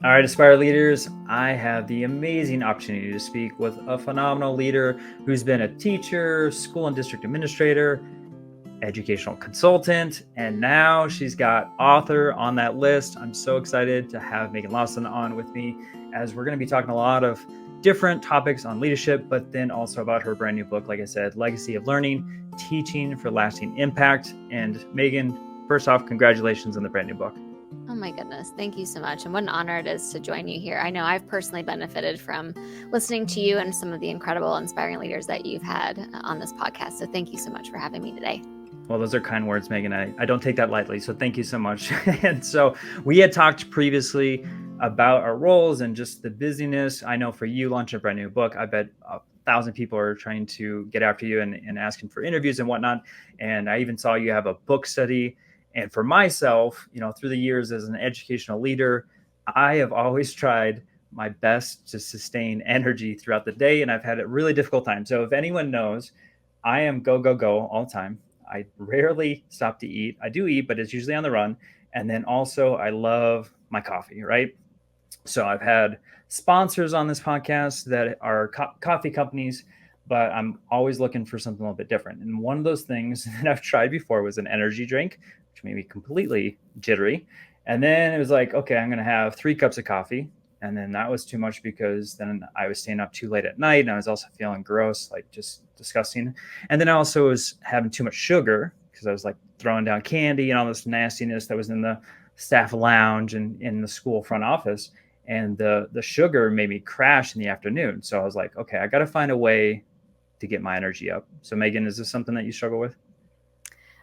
All right, Aspire Leaders, I have the amazing opportunity to speak with a phenomenal leader who's been a teacher, school and district administrator, educational consultant, and now she's got author on that list. I'm so excited to have Meghan Lawson on with me as we're going to be talking a lot of different topics on leadership, but then also about her brand new book, like I said, Legacy of Learning, Teaching for Lasting Impact. And Meghan, first off, congratulations on the brand new book. Oh my goodness. Thank you so much. And what an honor it is to join you here. I know I've personally benefited from listening to you and some of the incredible, inspiring leaders that you've had on this podcast. So thank you so much for having me today. Well, those are kind words, Meghan. I don't take that lightly. So thank you so much. And so we had talked previously about our roles and just the busyness. I know for you launching a brand new book, I bet 1,000 people are trying to get after you and asking for interviews and whatnot. And I even saw you have a book study. And for myself, through the years as an educational leader, I have always tried my best to sustain energy throughout the day. And I've had a really difficult time. So if anyone knows, I am go, go, go all the time. I rarely stop to eat. I do eat, but it's usually on the run. And then also, I love my coffee, right? So I've had sponsors on this podcast that are coffee companies, but I'm always looking for something a little bit different. And one of those things that I've tried before was an energy drink, which made me completely jittery. And then it was like, okay, I'm going to have 3 cups of coffee. And then that was too much because then I was staying up too late at night and I was also feeling gross, like just disgusting. And then I also was having too much sugar because I was like throwing down candy and all this nastiness that was in the staff lounge and in the school front office. And the sugar made me crash in the afternoon. So I was like, okay, I got to find a way to get my energy up. So Meghan, is this something that you struggle with?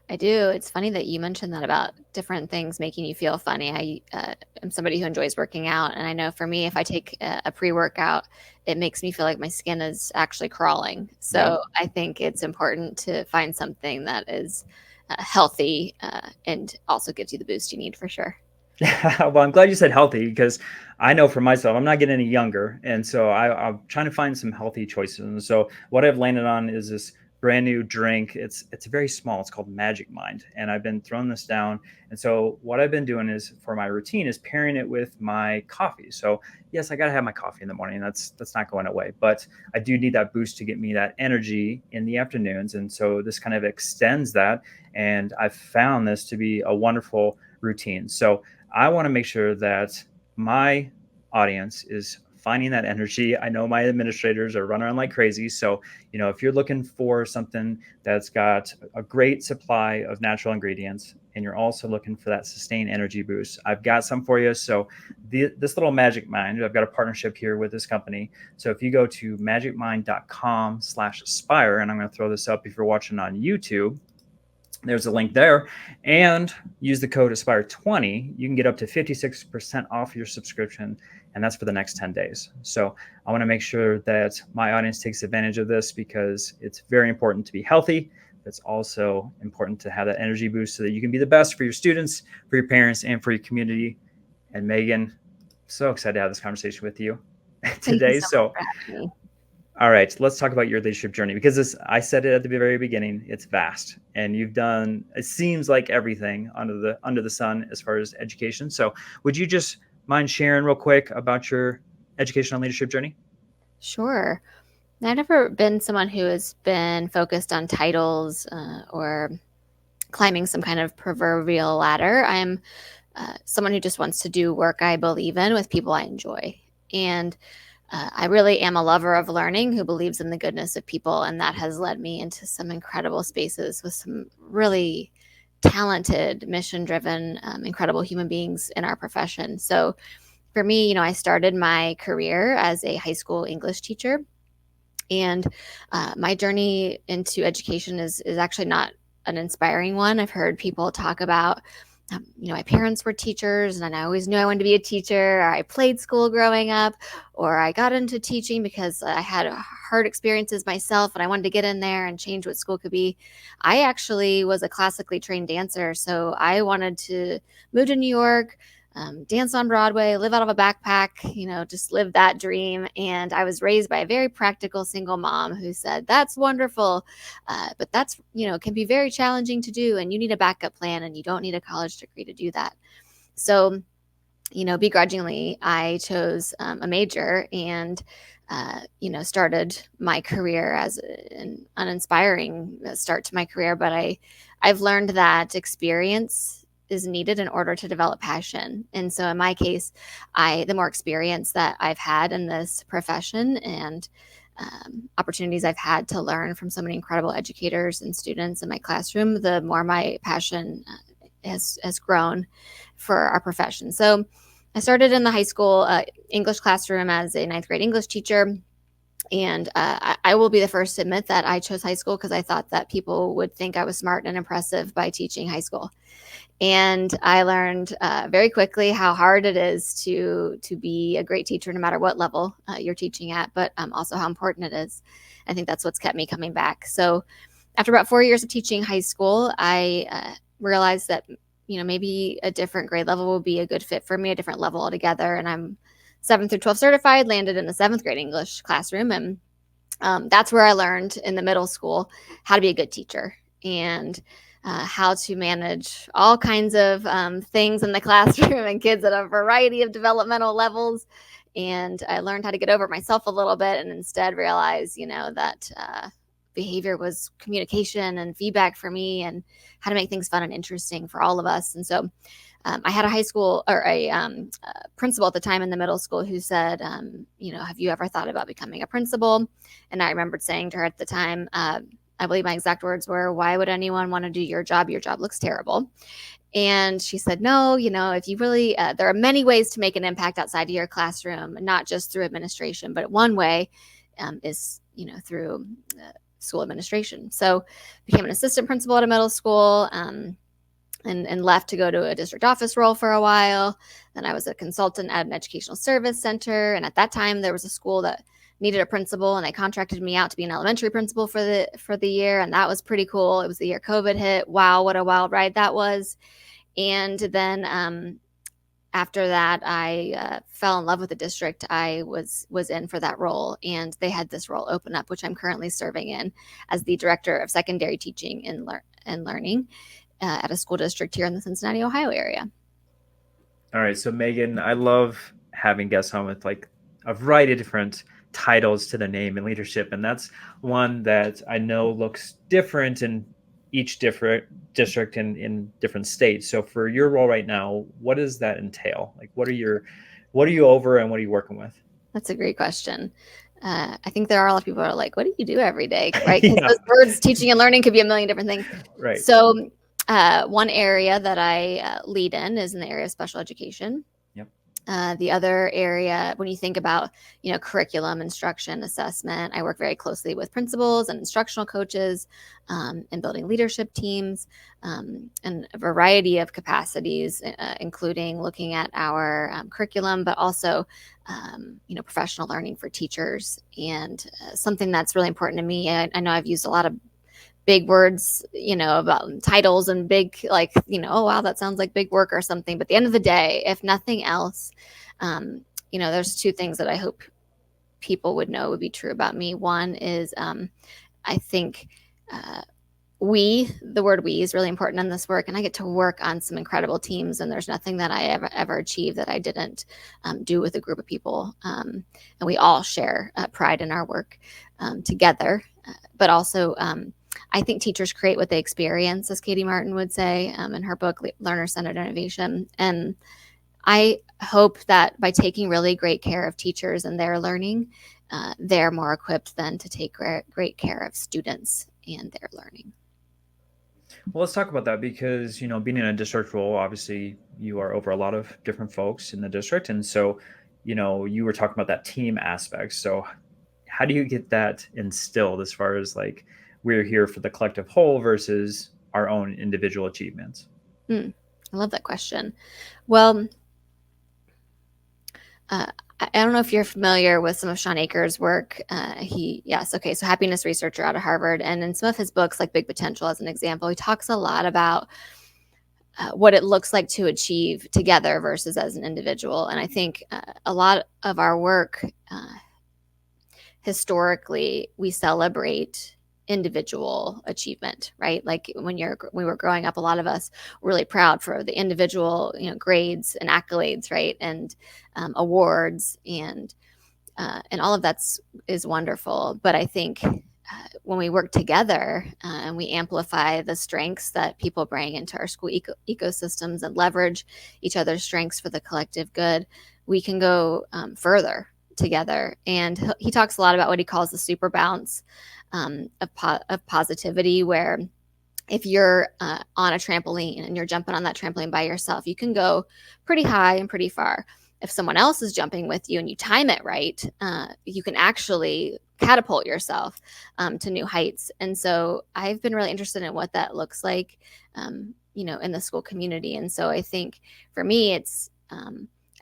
I do. It's funny that you mentioned that about different things making you feel funny. I am somebody who enjoys working out. And I know for me, if I take a pre-workout, it makes me feel like my skin is actually crawling. So Yep. I think it's important to find something that is healthy and also gives you the boost you need for sure. Well, I'm glad you said healthy because I know for myself, I'm not getting any younger. And so I'm trying to find some healthy choices. And so what I've landed on is this brand new drink. It's very small. It's called Magic Mind. And I've been throwing this down. And so what I've been doing is for my routine is pairing it with my coffee. So yes, I got to have my coffee in the morning. That's not going away. But I do need that boost to get me that energy in the afternoons. And so this kind of extends that. And I've found this to be a wonderful routine. So I want to make sure that my audience is finding that energy. I know my administrators are running around like crazy. So, if you're looking for something that's got a great supply of natural ingredients and you're also looking for that sustained energy boost, I've got some for you. So, this little Magic Mind, I've got a partnership here with this company. So, if you go to magicmind.com/aspire, and I'm going to throw this up if you're watching on YouTube, there's a link there, and use the code aspire20, you can get up to 56% off your subscription, and that's for the next 10 days. So I want to make sure that my audience takes advantage of this because it's very important to be healthy. It's also important to have that energy boost so that you can be the best for your students, for your parents, and for your community. And Meghan, so excited to have this conversation with you Thank you today. so much So for having me. all right, let's talk about your leadership journey because I said it at the very beginning, it's vast and you've done, it seems like everything under the sun as far as education. So would you just mind sharing real quick about your educational leadership journey? Sure. I've never been someone who has been focused on titles or climbing some kind of proverbial ladder. I'm someone who just wants to do work I believe in with people I enjoy. And I really am a lover of learning who believes in the goodness of people. And that has led me into some incredible spaces with some really talented, mission driven, incredible human beings in our profession. So for me, I started my career as a high school English teacher. And my journey into education is actually not an inspiring one. I've heard people talk about, my parents were teachers and I always knew I wanted to be a teacher, or I played school growing up, or I got into teaching because I had hard experiences myself and I wanted to get in there and change what school could be. I actually was a classically trained dancer. So I wanted to move to New York, dance on Broadway, live out of a backpack, just live that dream. And I was raised by a very practical single mom who said, that's wonderful. But that's, can be very challenging to do. And you need a backup plan and you don't need a college degree to do that. So begrudgingly, I chose a major and, started my career as an uninspiring start to my career. But I've learned that experience is needed in order to develop passion. And so in my case, the more experience that I've had in this profession and opportunities I've had to learn from so many incredible educators and students in my classroom, the more my passion has grown for our profession. So I started in the high school English classroom as a ninth grade English teacher. And I will be the first to admit that I chose high school because I thought that people would think I was smart and impressive by teaching high school. And I learned very quickly how hard it is to be a great teacher, no matter what level you're teaching at, but also how important it is. I think that's what's kept me coming back. So after about 4 years of teaching high school, I realized that maybe a different grade level would be a good fit for me, a different level altogether. And I'm 7th through 12 certified, landed in the 7th grade English classroom. And that's where I learned in the middle school how to be a good teacher and how to manage all kinds of things in the classroom and kids at a variety of developmental levels. And I learned how to get over myself a little bit and instead realize, that behavior was communication and feedback for me and how to make things fun and interesting for all of us. And so I had a high school or a principal at the time in the middle school who said, have you ever thought about becoming a principal? And I remembered saying to her at the time, I believe my exact words were, why would anyone want to do your job? Your job looks terrible. And she said, no, if you really, there are many ways to make an impact outside of your classroom, not just through administration, but one way is, through school administration. So became an assistant principal at a middle school and left to go to a district office role for a while. Then I was a consultant at an educational service center. And at that time, there was a school that needed a principal and they contracted me out to be an elementary principal for the year. And that was pretty cool. It was the year COVID hit. Wow, what a wild ride that was. And then after that, I fell in love with the district I was in for that role. And they had this role open up, which I'm currently serving in as the director of secondary teaching and learning at a school district here in the Cincinnati, Ohio area. All right. So, Megan, I love having guests on with like a variety of different titles to the name and leadership. And that's one that I know looks different in each different district in different states. So for your role right now, what does that entail? Like, what are you over and what are you working with? That's a great question. I think there are a lot of people who are like, what do you do every day? Right? Because Yeah. those words, teaching and learning, could be a million different things. Right. So one area that I lead in is in the area of special education. Yep. The other area, when you think about, curriculum, instruction, assessment, I work very closely with principals and instructional coaches in building leadership teams and a variety of capacities, including looking at our curriculum, but also, professional learning for teachers. And something that's really important to me, I know I've used a lot of big words, about titles and big, like, oh, wow, that sounds like big work or something. But at the end of the day, if nothing else, there's two things that I hope people would know would be true about me. One is I think the word we is really important in this work. And I get to work on some incredible teams. And there's nothing that I ever achieved that I didn't do with a group of people. And we all share pride in our work together. But also, I think teachers create what they experience, as Katie Martin would say in her book, Learner-Centered Innovation. And I hope that by taking really great care of teachers and their learning, they're more equipped then to take great care of students and their learning. Well, let's talk about that because, being in a district role, obviously you are over a lot of different folks in the district. And so, you were talking about that team aspect. So how do you get that instilled as far as like, we're here for the collective whole versus our own individual achievements? I love that question. Well, I don't know if you're familiar with some of Sean Akers' work. So happiness researcher out of Harvard. And in some of his books, like Big Potential as an example, he talks a lot about what it looks like to achieve together versus as an individual. And I think a lot of our work, historically, we celebrate individual achievement, right? Like when we were growing up, a lot of us were really proud for the individual, grades and accolades, right? And awards and all of is wonderful. But I think when we work together and we amplify the strengths that people bring into our school ecosystems and leverage each other's strengths for the collective good, we can go further together. And he talks a lot about what he calls the super bounce of positivity, where if you're on a trampoline and you're jumping on that trampoline by yourself, you can go pretty high and pretty far. If someone else is jumping with you and you time it right, you can actually catapult yourself to new heights. And so I've been really interested in what that looks like, in the school community. And so I think for me,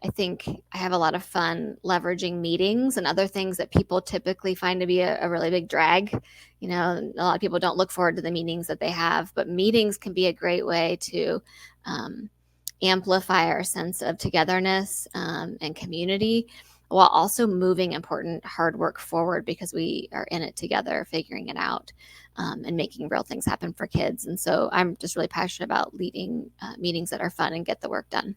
I think I have a lot of fun leveraging meetings and other things that people typically find to be a really big drag. A lot of people don't look forward to the meetings that they have, but meetings can be a great way to amplify our sense of togetherness and community, while also moving important hard work forward, because we are in it together, figuring it out and making real things happen for kids. And so I'm just really passionate about leading meetings that are fun and get the work done.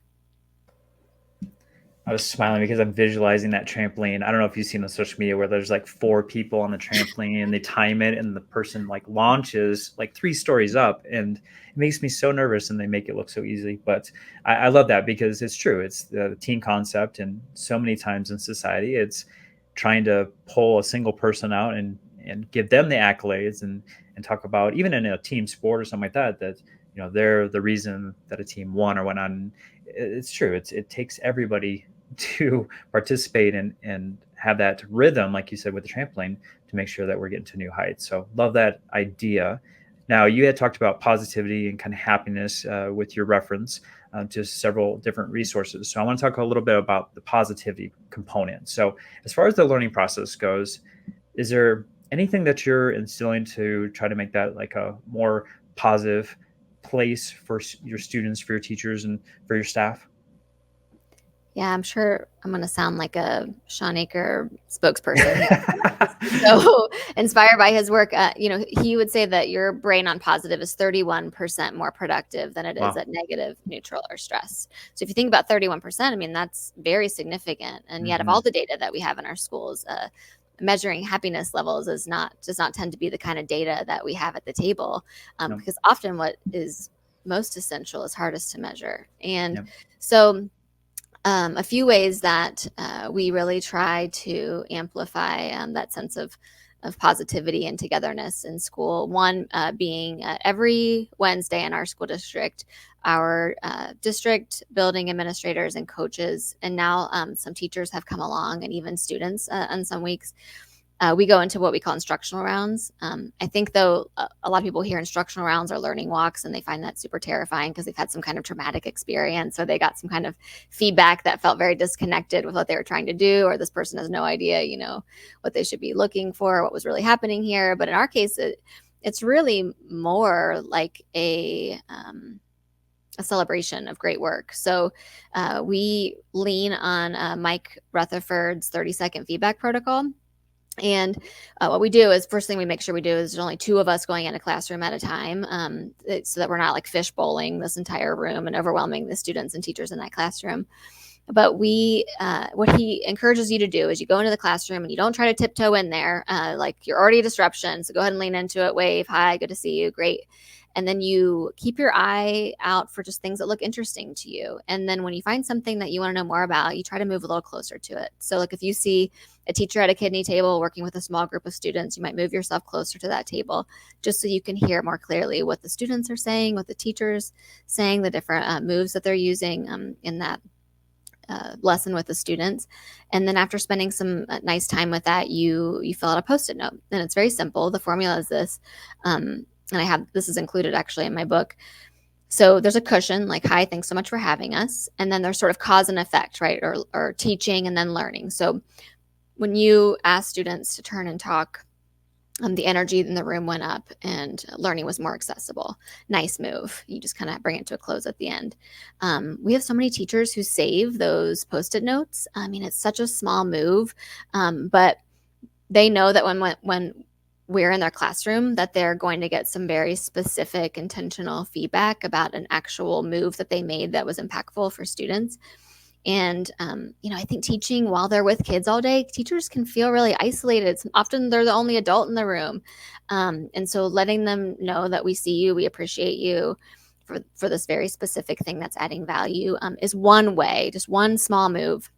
I was smiling because I'm visualizing that trampoline. I don't know if you've seen on social media where there's like 4 people on the trampoline and they time it and the person like launches like 3 stories up, and it makes me so nervous and they make it look so easy. But I love that because it's true. It's the team concept, and so many times in society, it's trying to pull a single person out and give them the accolades and talk about, even in a team sport or something like that they're the reason that a team won or went on. It's true. It takes everybody to participate and have that rhythm, like you said, with the trampoline, to make sure that we're getting to new heights. So love that idea. Now, you had talked about positivity and kind of happiness with your reference to several different resources. So I want to talk a little bit about the positivity component. So as far as the learning process goes, is there anything that you're instilling to try to make that like a more positive place for your students, for your teachers, and for your staff? Yeah, I'm sure I'm going to sound like a Sean Aker spokesperson. So inspired by his work, he would say that your brain on positive is 31% more productive than it is Wow. at negative, neutral, or stress. So if you think about 31%, I mean, that's very significant. And yet of all the data that we have in our schools, measuring happiness levels does not tend to be the kind of data that we have at the table, No. because often what is most essential is hardest to measure. And Yep. so a few ways that we really try to amplify that sense of positivity and togetherness in school. One being every Wednesday in our school district, our district building administrators and coaches, and now some teachers have come along, and even students on some weeks. We go into what we call instructional rounds. I think, though, a lot of people hear instructional rounds or learning walks, and they find that super terrifying because they've had some kind of traumatic experience, or they got some kind of feedback that felt very disconnected with what they were trying to do, or this person has no idea, what they should be looking for, what was really happening here. But in our case, it's really more like a celebration of great work. So we lean on Mike Rutherford's 30-second feedback protocol. And what we do is, first thing we make sure we do is there's only 2 of us going in a classroom at a time, so that we're not like fish bowling this entire room and overwhelming the students and teachers in that classroom. But what he encourages you to do is you go into the classroom and you don't try to tiptoe in there, like you're already a disruption. So go ahead and lean into it, wave, hi, good to see you, great. And then you keep your eye out for just things that look interesting to you. And then when you find something that you want to know more about, you try to move a little closer to it. So like if you see a teacher at a kidney table working with a small group of students, you might move yourself closer to that table just so you can hear more clearly what the students are saying, what the teacher's saying, the different moves that they're using in that lesson with the students. And then after spending some nice time with that, you fill out a Post-it note. And it's very simple. The formula is this. And this is included actually in my book. So there's a cushion like, hi, thanks so much for having us. And then there's sort of cause and effect, right? Or teaching and then learning. So when you ask students to turn and talk, the energy in the room went up and learning was more accessible. Nice move. You just kind of bring it to a close at the end. We have so many teachers who save those Post-it notes. I mean, it's such a small move, but they know that when we're in their classroom, that they're going to get some very specific intentional feedback about an actual move that they made that was impactful for students. And I think teaching while they're with kids all day, teachers can feel really isolated. Often they're the only adult in the room. And so letting them know that we see you, we appreciate you for this very specific thing that's adding value, is one way, just one small move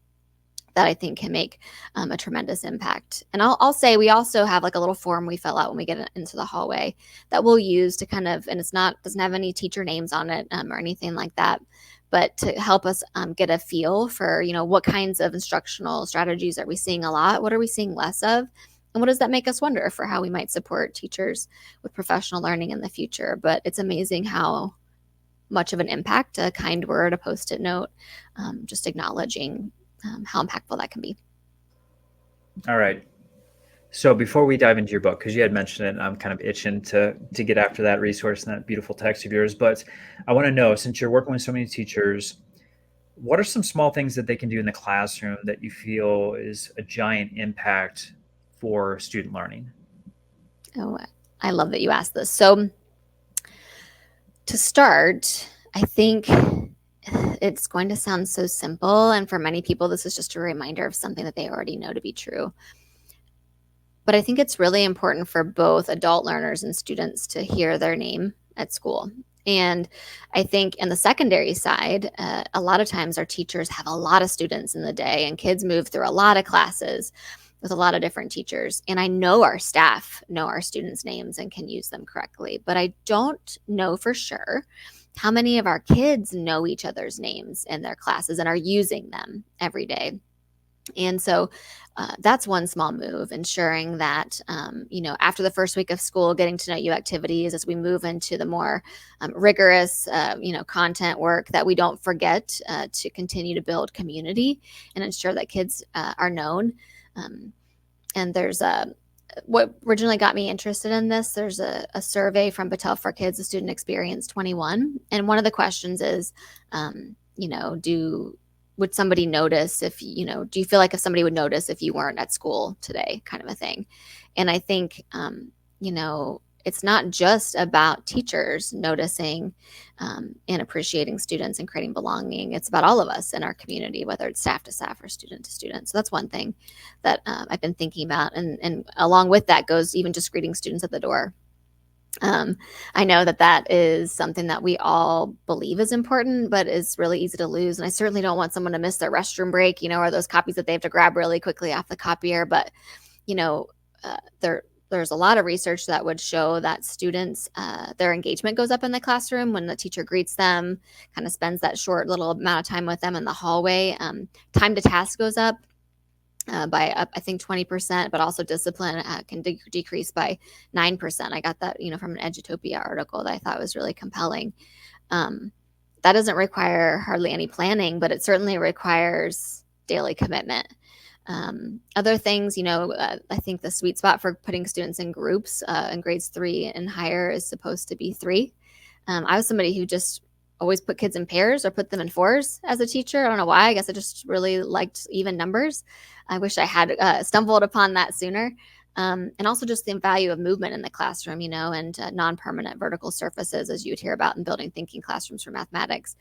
that I think can make a tremendous impact. And I'll say we also have like a little form we fill out when we get into the hallway that we'll use to kind of, and doesn't have any teacher names on it or anything like that, but to help us get a feel for, what kinds of instructional strategies are we seeing a lot? What are we seeing less of? And what does that make us wonder for how we might support teachers with professional learning in the future? But it's amazing how much of an impact a kind word, a Post-it note, just acknowledging how impactful that can be. All right. So before we dive into your book, because you had mentioned it, and I'm kind of itching to get after that resource and that beautiful text of yours, but I want to know, since you're working with so many teachers, what are some small things that they can do in the classroom that you feel is a giant impact for student learning? Oh, I love that you asked this. So to start, I think it's going to sound so simple. And for many people, this is just a reminder of something that they already know to be true. But I think it's really important for both adult learners and students to hear their name at school. And I think in the secondary side, a lot of times our teachers have a lot of students in the day, and kids move through a lot of classes with a lot of different teachers. And I know our staff know our students' names and can use them correctly, but I don't know for sure how many of our kids know each other's names in their classes and are using them every day. And so that's one small move, ensuring that, after the first week of school, getting to know you activities as we move into the more rigorous, content work, that we don't forget to continue to build community and ensure that kids are known. And there's what originally got me interested in this. There's a survey from Battelle for Kids, a student experience 21. And one of the questions is, would somebody notice if, do you feel like if somebody would notice if you weren't at school today, kind of a thing. And I think, it's not just about teachers noticing and appreciating students and creating belonging. It's about all of us in our community, whether it's staff to staff or student to student. So that's one thing that I've been thinking about. And along with that goes even just greeting students at the door. I know that is something that we all believe is important, but is really easy to lose. And I certainly don't want someone to miss their restroom break, or those copies that they have to grab really quickly off the copier. But, there's a lot of research that would show that students, their engagement goes up in the classroom when the teacher greets them, kind of spends that short little amount of time with them in the hallway. Time to task goes up by I think 20%, but also discipline can decrease by 9%. I got that, from an Edutopia article that I thought was really compelling. That doesn't require hardly any planning, but it certainly requires daily commitment. Other things, I think the sweet spot for putting students in groups in grades 3 and higher is supposed to be 3. I was somebody who just always put kids in pairs or put them in 4s as a teacher. I don't know why. I guess I just really liked even numbers. I wish I had stumbled upon that sooner. And also just the value of movement in the classroom, and non-permanent vertical surfaces, as you would hear about in building thinking classrooms for mathematics.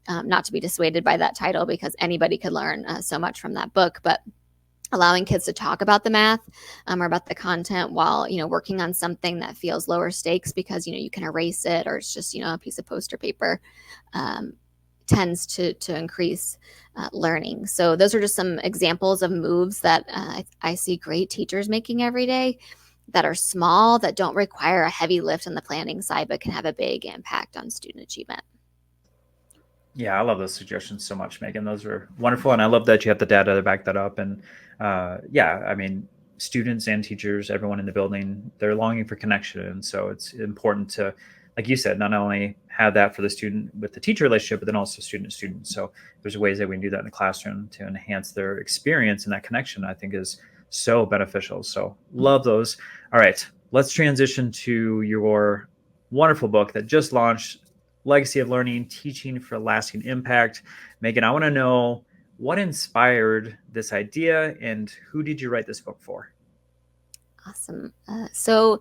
Not to be dissuaded by that title, because anybody could learn so much from that book, but allowing kids to talk about the math or about the content while, working on something that feels lower stakes because, you can erase it, or it's just, a piece of poster paper, tends to increase learning. So those are just some examples of moves that I see great teachers making every day, that are small, that don't require a heavy lift on the planning side, but can have a big impact on student achievement. Yeah, I love those suggestions so much, Megan. Those are wonderful. And I love that you have the data to back that up. And students and teachers, everyone in the building, they're longing for connection. And so it's important to, like you said, not only have that for the student with the teacher relationship, but then also student to student. So there's ways that we can do that in the classroom to enhance their experience, and that connection, I think, is so beneficial. So love those. All right, let's transition to your wonderful book that just launched, Legacy of Learning, Teaching for Lasting Impact. Megan, I want to know what inspired this idea and who did you write this book for? Awesome. So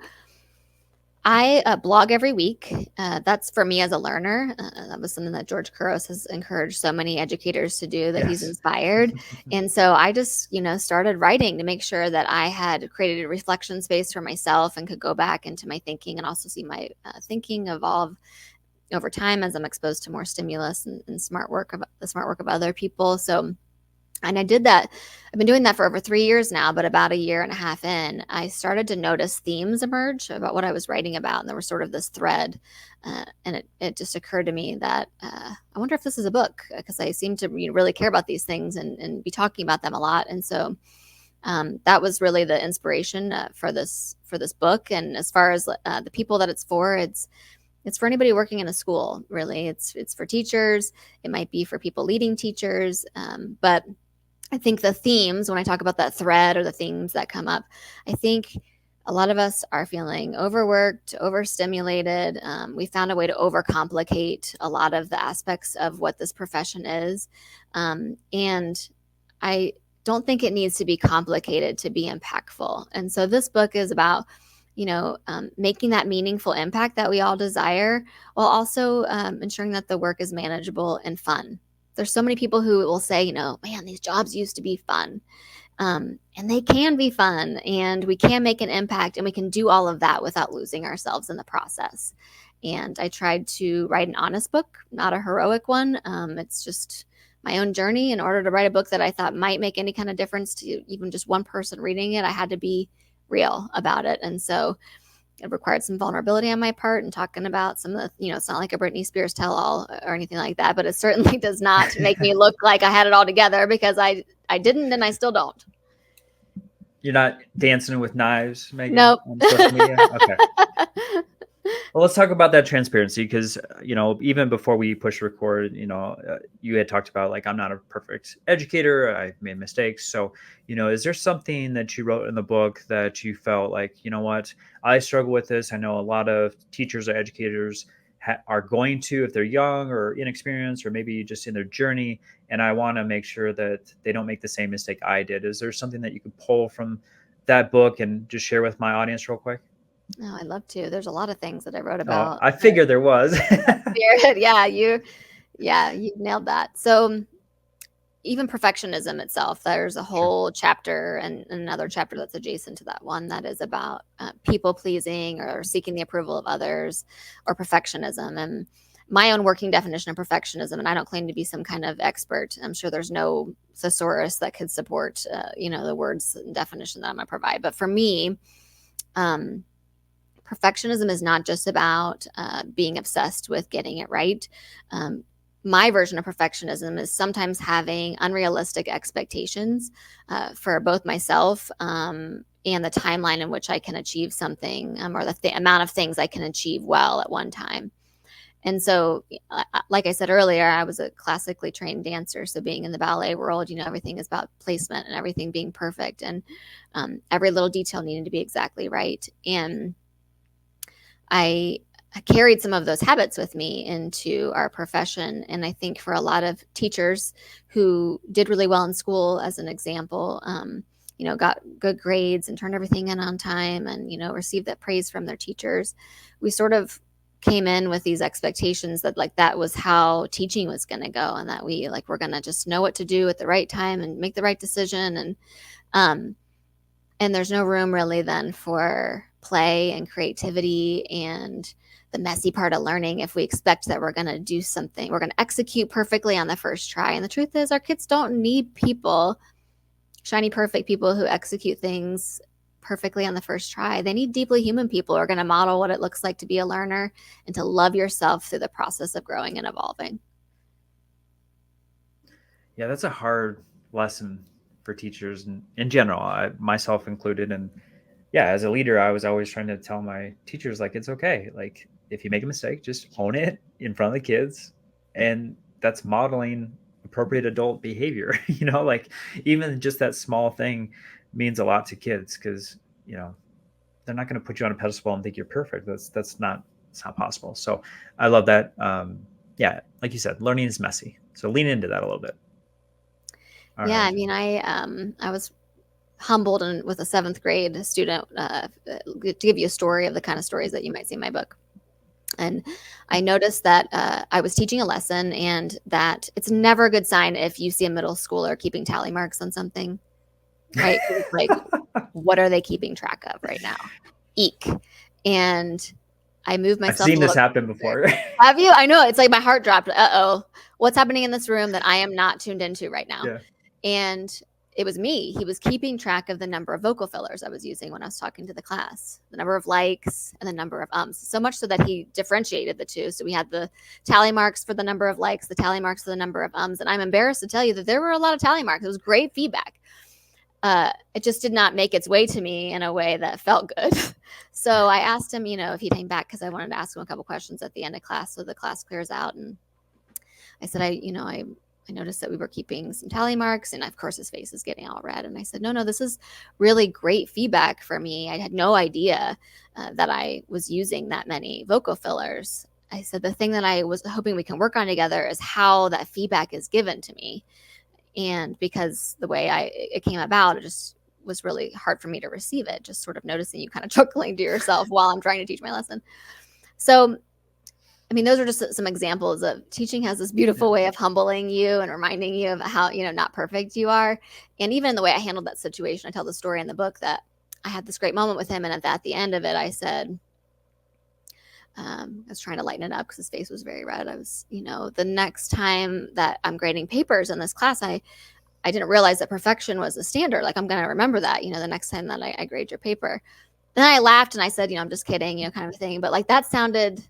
I blog every week. That's for me as a learner. That was something that George Couros has encouraged so many educators to do, that he's Yes. inspired. And so I just, started writing to make sure that I had created a reflection space for myself and could go back into my thinking and also see my thinking evolve over time as I'm exposed to more stimulus and the smart work of other people. So, and I did that. I've been doing that for over 3 years now, but about a year and a half in, I started to notice themes emerge about what I was writing about. And there was sort of this thread. And it just occurred to me that I wonder if this is a book, because I seem to really care about these things and be talking about them a lot. And so that was really the inspiration for this book. And as far as the people that it's for anybody working in a school. Really, it's for teachers. It might be for people leading teachers, but I think the themes, when I talk about that thread or the themes that come up, I think a lot of us are feeling overworked, overstimulated. We found a way to overcomplicate a lot of the aspects of what this profession is. And I don't think it needs to be complicated to be impactful. And so this book is about, making that meaningful impact that we all desire, while also ensuring that the work is manageable and fun. There's so many people who will say, man, these jobs used to be fun. And they can be fun, and we can make an impact, and we can do all of that without losing ourselves in the process. And I tried to write an honest book, not a heroic one. It's just my own journey. In order to write a book that I thought might make any kind of difference to even just one person reading it, I had to be real about it. And so it required some vulnerability on my part and talking about some of the, it's not like a Britney Spears tell all or anything like that, but it certainly does not make me look like I had it all together, because I didn't, and I still don't. You're not dancing with knives, Megan, Nope. on social media? Okay. Well, let's talk about that transparency, because even before we push record, you had talked about, like, I'm not a perfect educator. I've made mistakes. So, is there something that you wrote in the book that you felt like, what, I struggle with this. I know a lot of teachers or educators are going to, if they're young or inexperienced or maybe just in their journey, and I want to make sure that they don't make the same mistake I did. Is there something that you could pull from that book and just share with my audience real quick? No, I'd love to. There's a lot of things that I wrote Oh, about. I figured there was. Spirit. Yeah, you nailed that. So even perfectionism itself, there's a Sure. whole chapter and another chapter that's adjacent to that one that is about people pleasing or seeking the approval of others, or perfectionism. And my own working definition of perfectionism, and I don't claim to be some kind of expert. I'm sure there's no thesaurus that could support, the words and definition that I'm going to provide. But for me, um, perfectionism is not just about being obsessed with getting it right. My version of perfectionism is sometimes having unrealistic expectations for both myself and the timeline in which I can achieve something, or the amount of things I can achieve well at one time. And so, like I said earlier, I was a classically trained dancer. So being in the ballet world, everything is about placement and everything being perfect, and every little detail needing to be exactly right. And I carried some of those habits with me into our profession. And I think for a lot of teachers who did really well in school, as an example, got good grades and turned everything in on time, and, received that praise from their teachers, we sort of came in with these expectations that, like, that was how teaching was going to go, and that we're going to just know what to do at the right time and make the right decision. Um, and there's no room really then for play and creativity and the messy part of learning if we expect that we're going to do something, we're going to execute perfectly on the first try. And the truth is, our kids don't need people, shiny perfect people who execute things perfectly on the first try. They need deeply human people who are going to model what it looks like to be a learner and to love yourself through the process of growing and evolving. Yeah, that's a hard lesson for teachers in general, myself included. And yeah, as a leader, I was always trying to tell my teachers, like, it's okay. Like, if you make a mistake, just own it in front of the kids. And that's modeling appropriate adult behavior. Like, even just that small thing means a lot to kids, because, they're not going to put you on a pedestal and think you're perfect. It's not possible. So I love that. Yeah, like you said, learning is messy. So lean into that a little bit. All Yeah, right. I mean, I was humbled and with a 7th grade student to give you a story of the kind of stories that you might see in my book. And I noticed that I was teaching a lesson, and that it's never a good sign if you see a middle schooler keeping tally marks on something, right? It's like, what are they keeping track of right now? Eek. And I moved I've myself a seen this little happen closer. before. Have you? I know. It's like my heart dropped. Uh-oh. What's happening in this room that I am not tuned into right now? Yeah. And it was me. He was keeping track of the number of vocal fillers I was using when I was talking to the class, the number of likes and the number of ums. So much so that he differentiated the two. So we had the tally marks for the number of likes, the tally marks for the number of ums. And I'm embarrassed to tell you that there were a lot of tally marks. It was great feedback. It just did not make its way to me in a way that felt good. So I asked him, if he'd hang back, because I wanted to ask him a couple questions at the end of class so the class clears out. And I said, I noticed that we were keeping some tally marks, and of course his face is getting all red. And I said, no, this is really great feedback for me. I had no idea that I was using that many vocal fillers. I said, the thing that I was hoping we can work on together is how that feedback is given to me. And because the way it came about, it just was really hard for me to receive it, just sort of noticing you kind of chuckling to yourself while I'm trying to teach my lesson. So, I mean, those are just some examples of teaching has this beautiful way of humbling you and reminding you of how, not perfect you are. And even in the way I handled that situation, I tell the story in the book that I had this great moment with him. And at the end of it, I said, I was trying to lighten it up because his face was very red. I was, the next time that I'm grading papers in this class, I didn't realize that perfection was the standard. Like, I'm going to remember that, the next time that I grade your paper. Then I laughed and I said, I'm just kidding, kind of a thing. But like, that sounded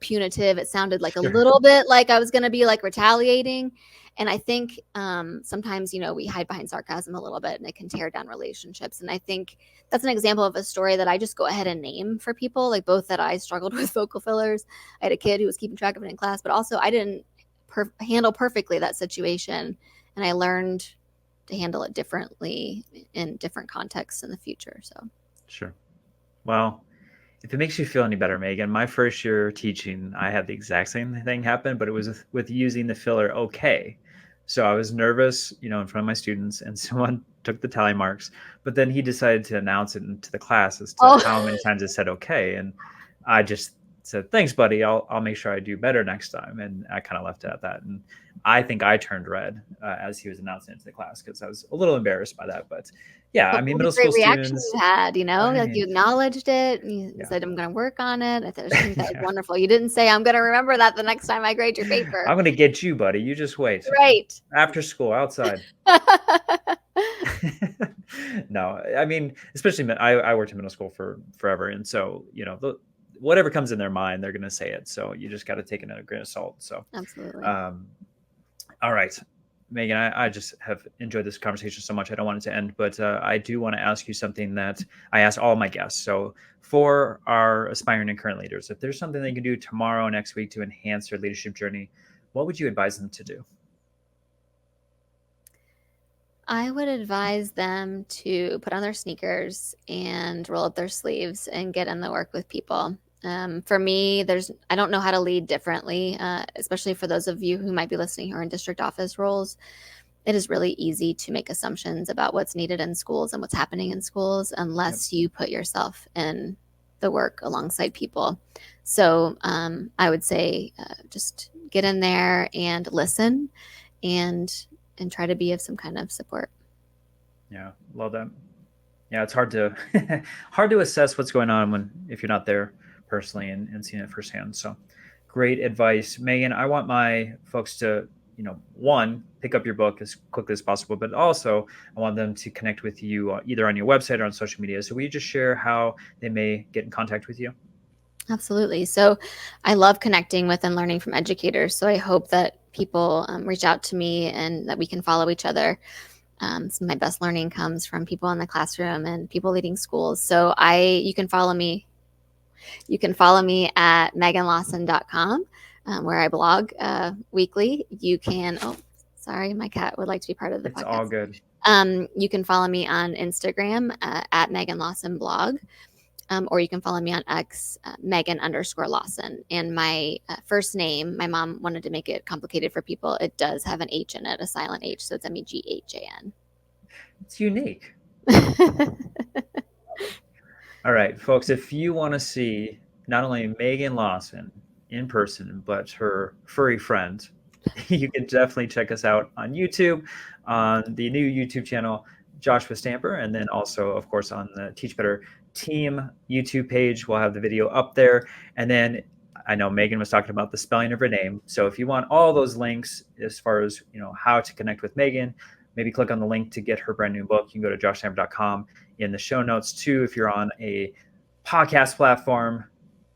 punitive. It sounded like a little bit like I was going to be like retaliating. And I think sometimes, we hide behind sarcasm a little bit, and it can tear down relationships. And I think that's an example of a story that I just go ahead and name for people, like both that I struggled with vocal fillers. I had a kid who was keeping track of it in class, but also I didn't handle perfectly that situation. And I learned to handle it differently in different contexts in the future. So, Sure. Well, if it makes you feel any better, Megan, my first year teaching, I had the exact same thing happen, but it was with using the filler okay. So I was nervous, in front of my students, and someone took the tally marks, but then he decided to announce it into the class as to how many times it said okay. And I just said, thanks, buddy. I'll make sure I do better next time. And I kind of left it at that. And I think I turned red as he was announcing it to the class because I was a little embarrassed by that. But yeah, I mean, what a middle great school reaction students. you had, Right. like you acknowledged it. And you said, I'm going to work on it. I think that was Yeah. wonderful. You didn't say, I'm going to remember that the next time I grade your paper. I'm going to get you, buddy. You just wait. Right. After school, outside. No, I mean, especially I worked in middle school for forever. And so, whatever comes in their mind, they're going to say it. So you just got to take it in a grain of salt. So, Absolutely. All right, Megan, I just have enjoyed this conversation so much. I don't want it to end, but I do want to ask you something that I ask all my guests. So for our aspiring and current leaders, if there's something they can do tomorrow, next week to enhance their leadership journey, what would you advise them to do? I would advise them to put on their sneakers and roll up their sleeves and get in the work with people. For me, I don't know how to lead differently, especially for those of you who might be listening who are in district office roles. It is really easy to make assumptions about what's needed in schools and what's happening in schools unless you put yourself in the work alongside people. So I would say just get in there and listen and try to be of some kind of support. Yeah, love that. Yeah, it's hard to hard to assess what's going on if you're not there personally and seeing it firsthand. So great advice, Megan. I want my folks to, one, pick up your book as quickly as possible, but also I want them to connect with you either on your website or on social media. So will you just share how they may get in contact with you? Absolutely. So I love connecting with and learning from educators. So I hope that people reach out to me and that we can follow each other. So my best learning comes from people in the classroom and people leading schools. So you can follow me. You can follow me at meghanlawson.com, where I blog weekly. You can, sorry, my cat would like to be part of the podcast. It's all good. You can follow me on Instagram at Meghan Lawson blog. Or you can follow me on X, Meghan_Lawson. And my first name, my mom wanted to make it complicated for people. It does have an H in it, a silent H. So it's Meghan. It's unique. All right, folks, if you want to see not only Meghan Lawson in person, but her furry friend, you can definitely check us out on YouTube, on the new YouTube channel, Joshua Stamper, and then also, of course, on the Teach Better Team YouTube page. We'll have the video up there. And then I know Megan was talking about the spelling of her name. So if you want all those links as far as how to connect with Megan, maybe click on the link to get her brand new book. You can go to joshstamper.com in the show notes too. If you're on a podcast platform,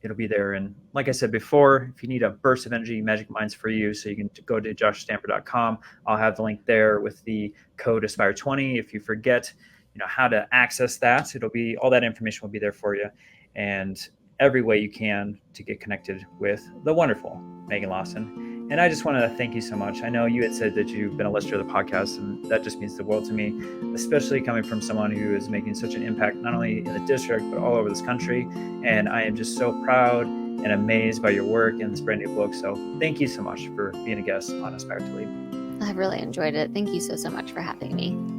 it'll be there. And like I said before, if you need a burst of energy, Magic Minds for you, so you can go to joshstamper.com. I'll have the link there with the code Aspire20. If you forget, how to access that, it'll be all that information will be there for you, and every way you can to get connected with the wonderful Meghan Lawson. And I just want to thank you so much. I know you had said that you've been a listener of the podcast, and that just means the world to me, especially coming from someone who is making such an impact, not only in the district, but all over this country. And I am just so proud and amazed by your work and this brand new book. So thank you so much for being a guest on Aspire to Lead. I've really enjoyed it. Thank you so much for having me.